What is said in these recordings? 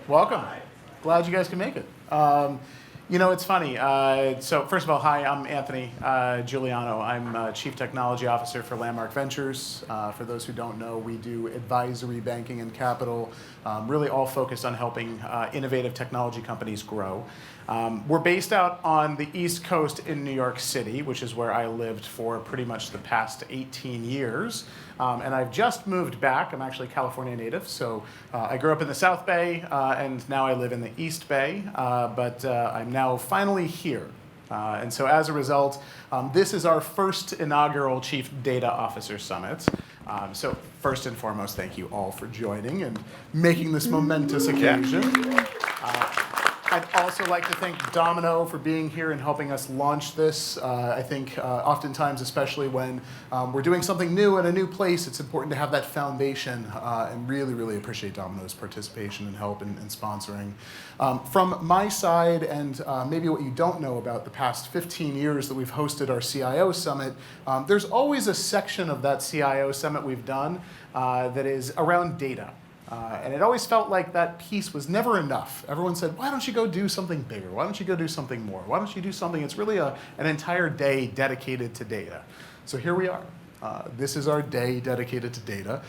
Welcome. Glad you guys can make it. It's funny. So first of all, hi, I'm Anthony Giuliano. I'm Chief Technology Officer for Landmark Ventures. For those who don't know, we do advisory, banking, and capital, really all focused on helping innovative technology companies grow. We're based out on the East Coast in New York City, which is where I lived for pretty much the past 18 years. And I've just moved back. I'm actually a California native, so I grew up in the South Bay, and now I live in the East Bay, but I'm now finally here. And so as a result, this is our first inaugural Chief Data Officer Summit. So first and foremost, thank you all for joining and making this momentous occasion. I'd also like to thank Domino for being here and helping us launch this. I think oftentimes, especially when we're doing something new in a new place, it's important to have that foundation, and really, really appreciate Domino's participation and help in sponsoring. From my side, and maybe what you don't know about the past 15 years that we've hosted our CIO Summit, there's always a section of that CIO Summit we've done that is around data. And it always felt like that piece was never enough. Everyone said, why don't you go do something bigger? Why don't you go do something more? Why don't you do something that's really an entire day dedicated to data? So here we are. This is our day dedicated to data.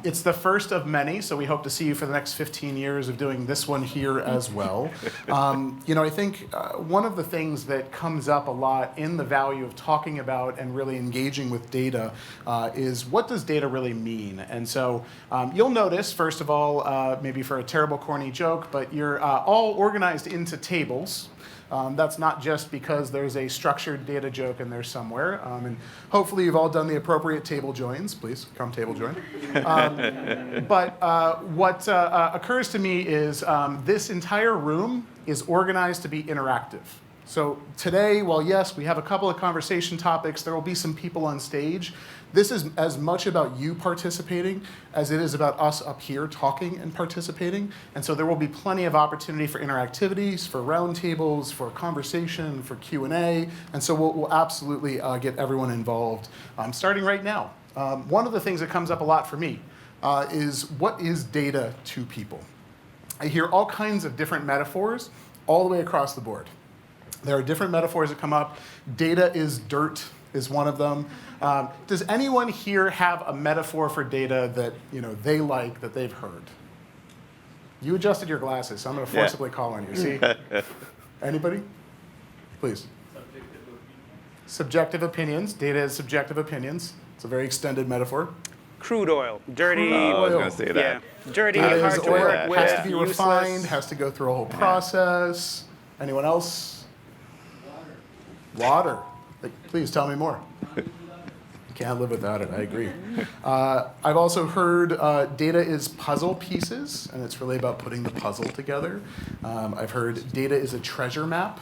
It's the first of many, so we hope to see you for the next 15 years of doing this one here as well. I think one of the things that comes up a lot in the value of talking about and really engaging with data is what does data really mean? And so you'll notice, first of all, maybe for a terrible corny joke, but you're all organized into tables. That's not just because there's a structured data joke in there somewhere. And hopefully you've all done the appropriate table joins. Please come table join. But what occurs to me is this entire room is organized to be interactive. So today, while yes, we have a couple of conversation topics, there will be some people on stage. This is as much about you participating as it is about us up here talking and participating. And so there will be plenty of opportunity for interactivities, for roundtables, for conversation, for Q&A. And so we'll absolutely get everyone involved, starting right now. One of the things that comes up a lot for me is what is data to people? I hear all kinds of different metaphors all the way across the board. There are different metaphors that come up. Data is dirt is one of them. Does anyone here have a metaphor for data that they like, that they've heard? You adjusted your glasses, so I'm going to forcibly call on you. See? Anybody? Please. Subjective opinions. Data is subjective opinions. It's a very extended metaphor. Crude oil, dirty. I was going to say that. Yeah, dirty, Data hard is to oil, work with, has to be refined, useless. has to go through a whole process. Anyone else? Water. Please tell me more. Can't live without it, I agree. I've also heard data is puzzle pieces, and it's really about putting the puzzle together. I've heard data is a treasure map.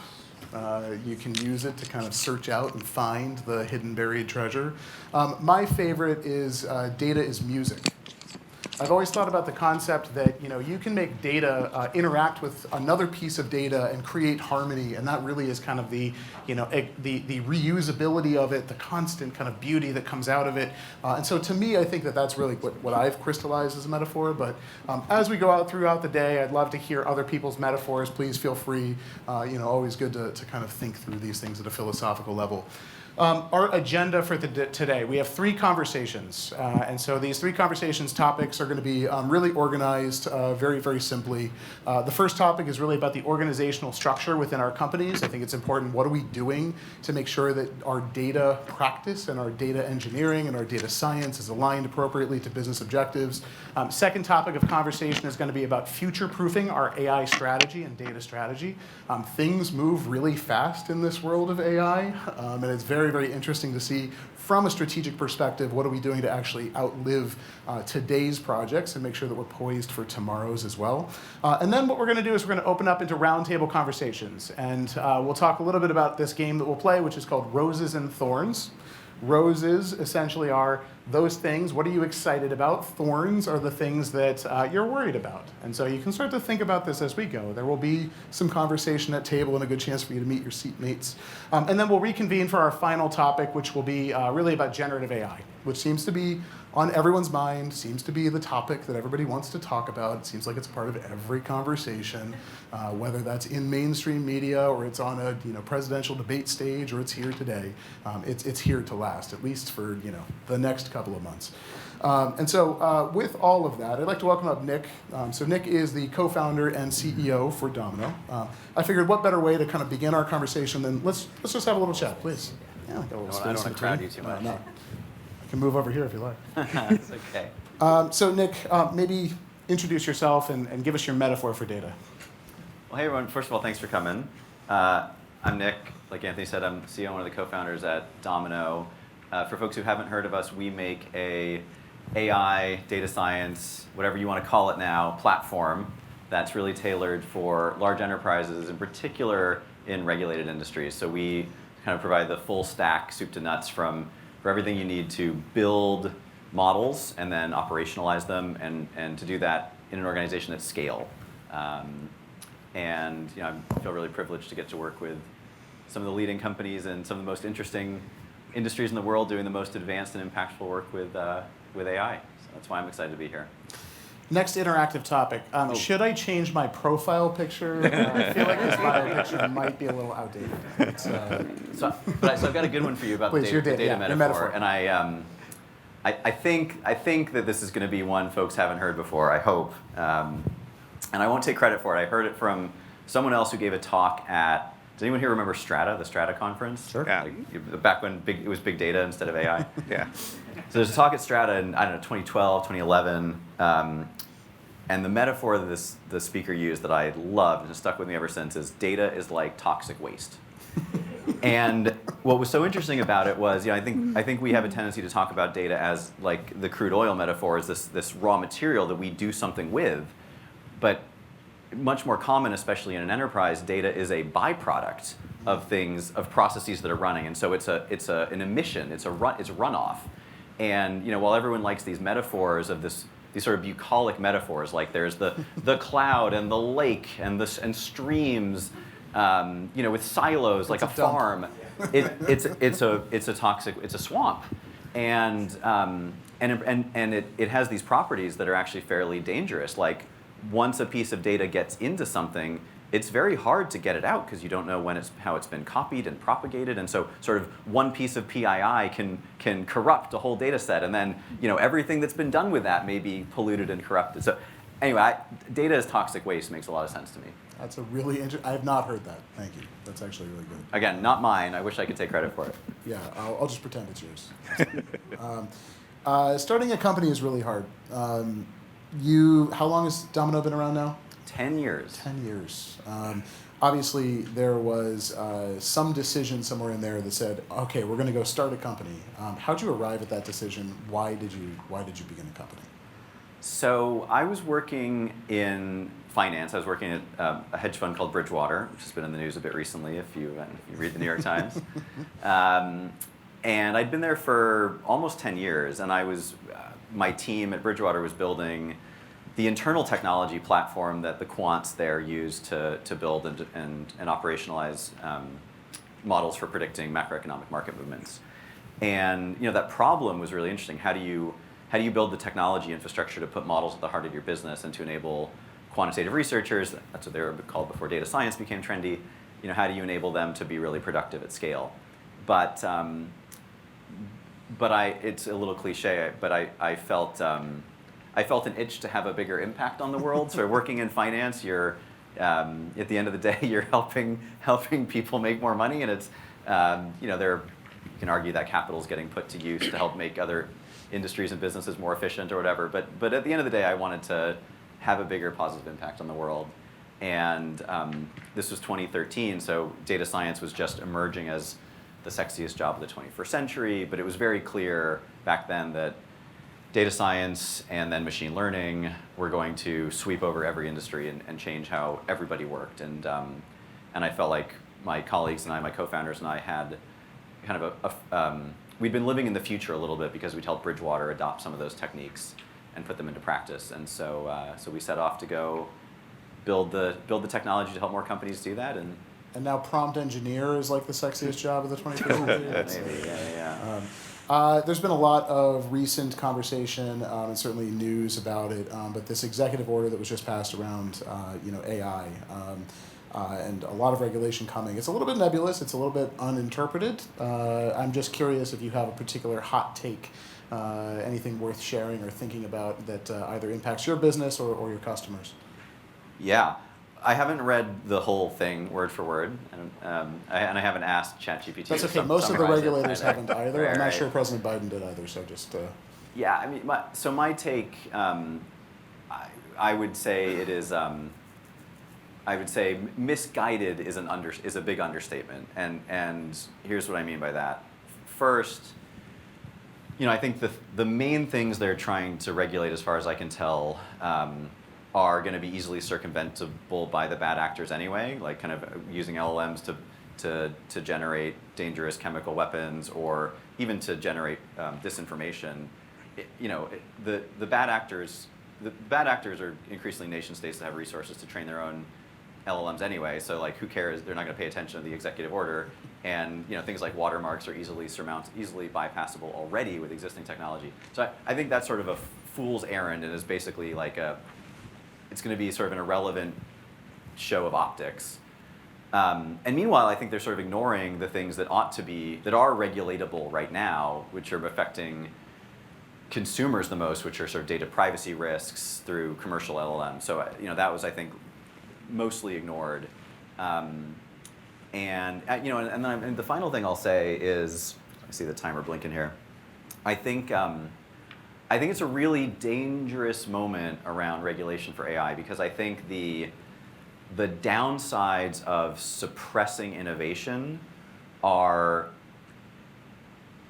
You can use it to kind of search out and find the hidden buried treasure. My favorite is data is music. I've always thought about the concept that you can make data interact with another piece of data and create harmony, and that really is kind of the reusability of it, the constant kind of beauty that comes out of it. And so to me, I think that that's really what I've crystallized as a metaphor. But as we go out throughout the day, I'd love to hear other people's metaphors. Please feel free. Always good to kind of think through these things at a philosophical level. Our agenda for today, we have 3 conversations. And so these 3 conversations topics are going to be really organized very, very simply. The first topic is really about the organizational structure within our companies. I think it's important, what are we doing to make sure that our data practice and our data engineering and our data science is aligned appropriately to business objectives. Second topic of conversation is going to be about future-proofing our AI strategy and data strategy. Things move really fast in this world of AI, and it's very, very interesting to see from a strategic perspective, what are we doing to actually outlive today's projects and make sure that we're poised for tomorrow's as well. And then what we're going to do is we're going to open up into roundtable conversations. And we'll talk a little bit about this game that we'll play, which is called Roses and Thorns. Roses essentially are those things, what are you excited about? Thorns are the things that you're worried about. And so you can start to think about this as we go. There will be some conversation at table and a good chance for you to meet your seatmates. And then we'll reconvene for our final topic, which will be really about generative AI, which seems to be on everyone's mind, seems to be the topic that everybody wants to talk about. It seems like it's part of every conversation, whether that's in mainstream media or it's on a presidential debate stage or it's here today. It's here to last, at least for the next couple of months. And so with all of that, I'd like to welcome up Nick. So Nick is the co-founder and CEO for Domino. I figured what better way to kind of begin our conversation than let's just have a little chat, please. Yeah, got a little I don't space want in to crowd between. you too much. No. I can move over here if you like. It's okay. So Nick, maybe introduce yourself and give us your metaphor for data. Well, hey everyone. First of all, thanks for coming. I'm Nick. Like Anthony said, I'm CEO and one of the co-founders at Domino. For folks who haven't heard of us, we make a AI, data science, whatever you want to call it now, platform that's really tailored for large enterprises, in particular in regulated industries. So we kind of provide the full stack, soup to nuts, for everything you need to build models and then operationalize them, and to do that in an organization at scale. And I feel really privileged to get to work with some of the leading companies and some of the most interesting industries in the world doing the most advanced and impactful work with AI. So that's why I'm excited to be here. Next interactive topic. Should I change my profile picture? I feel like this bio picture might be a little outdated. So I've got a good one for you about Please, the data your metaphor. metaphor. And I think that this is going to be one folks haven't heard before, I hope. And I won't take credit for it. I heard it from someone else who gave a talk at, does anyone here remember Strata, the Strata conference? Sure. Yeah. Back when it was big data instead of AI. Yeah. So there's a talk at Strata in, 2012, 2011, and the metaphor that the speaker used that I loved and has stuck with me ever since is data is like toxic waste. And what was so interesting about it was, I think we have a tendency to talk about data as like the crude oil metaphor, is this raw material that we do something with, but much more common, especially in an enterprise, data is a byproduct of processes that are running, and so it's an emission, it's runoff. And while everyone likes these metaphors of these sort of bucolic metaphors, like there's the cloud and the lake and streams, with silos like a farm. It's a swamp, and it has these properties that are actually fairly dangerous. Like once a piece of data gets into something, it's very hard to get it out because you don't know how it's been copied and propagated, and so sort of one piece of PII can corrupt a whole data set, and then everything that's been done with that may be polluted and corrupted. So anyway, data as toxic waste makes a lot of sense to me. That's a really interesting. I have not heard that. Thank you. That's actually really good. Again, not mine. I wish I could take credit for it. Yeah, I'll just pretend it's yours. Starting a company is really hard. How long has Domino been around now? 10 years. 10 years. Obviously, there was some decision somewhere in there that said, okay, we're going to go start a company. How'd you arrive at that decision? Why did you begin a company? So I was working in finance. I was working at a hedge fund called Bridgewater, which has been in the news a bit recently if you read the New York Times. And I'd been there for almost 10 years, and my team at Bridgewater was building the internal technology platform that the quants there use to build and operationalize models for predicting macroeconomic market movements. And that problem was really interesting. How do you build the technology infrastructure to put models at the heart of your business and to enable quantitative researchers, that's what they were called before data science became trendy, how do you enable them to be really productive at scale? But it's a little cliche, but I felt an itch to have a bigger impact on the world. So working in finance, you're at the end of the day, you're helping people make more money, and it's you can argue that capital is getting put to use to help make other industries and businesses more efficient or whatever. But at the end of the day, I wanted to have a bigger positive impact on the world. And this was 2013, so data science was just emerging as the sexiest job of the 21st century. But it was very clear back then that data science and then machine learning were going to sweep over every industry and change how everybody worked. And I felt like my colleagues and my co-founders and I had kind of we'd been living in the future a little bit because we'd helped Bridgewater adopt some of those techniques and put them into practice. And so we set off to go build the technology to help more companies do that. And now prompt engineer is like the sexiest job of the 21st century. maybe, yeah. There's been a lot of recent conversation and certainly news about it, but this executive order that was just passed around, AI, and a lot of regulation coming. It's a little bit nebulous. It's a little bit uninterpreted. I'm just curious if you have a particular hot take, anything worth sharing or thinking about that either impacts your business or your customers. Yeah, I haven't read the whole thing word for word, and I haven't asked ChatGPT. That's to okay. Most of the summarize it regulators either. haven't either. Right, I'm not right. sure President Biden did either. So just. Yeah, I mean, my take, I would say it is. I would say misguided is is a big understatement, and here's what I mean by that. First, I think the main things they're trying to regulate, as far as I can tell, are going to be easily circumventable by the bad actors anyway, like kind of using LLMs to generate dangerous chemical weapons, or even to generate disinformation. The bad actors. The bad actors are increasingly nation states that have resources to train their own LLMs anyway. So like, who cares? They're not going to pay attention to the executive order, and things like watermarks are easily bypassable already with existing technology. So I think that's sort of a fool's errand, and is basically like it's going to be sort of an irrelevant show of optics. And meanwhile, I think they're sort of ignoring the things that are regulatable right now, which are affecting consumers the most, which are sort of data privacy risks through commercial LLMs. So that was, I think, mostly ignored. And then the final thing I'll say is, I see the timer blinking here. I think it's a really dangerous moment around regulation for AI, because I think the downsides of suppressing innovation are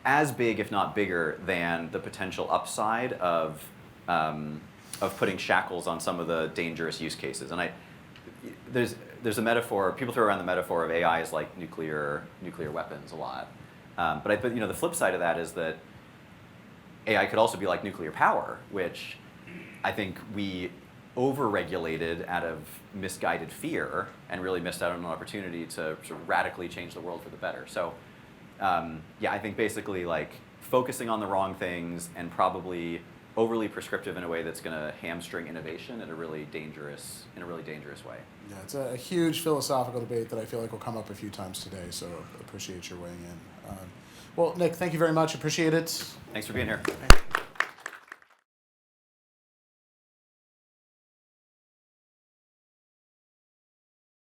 as big, if not bigger, than the potential upside of putting shackles on some of the dangerous use cases. And there's a metaphor. People throw around the metaphor of AI as like nuclear weapons a lot. But the flip side of that is that AI could also be like nuclear power, which I think we overregulated out of misguided fear and really missed out on an opportunity to sort of radically change the world for the better. So I think basically like focusing on the wrong things and probably overly prescriptive in a way that's going to hamstring innovation in a really dangerous way. Yeah, it's a huge philosophical debate that I feel like will come up a few times today. So appreciate your weighing in. Well, Nick, thank you very much. Appreciate it. Thanks for being here. Okay.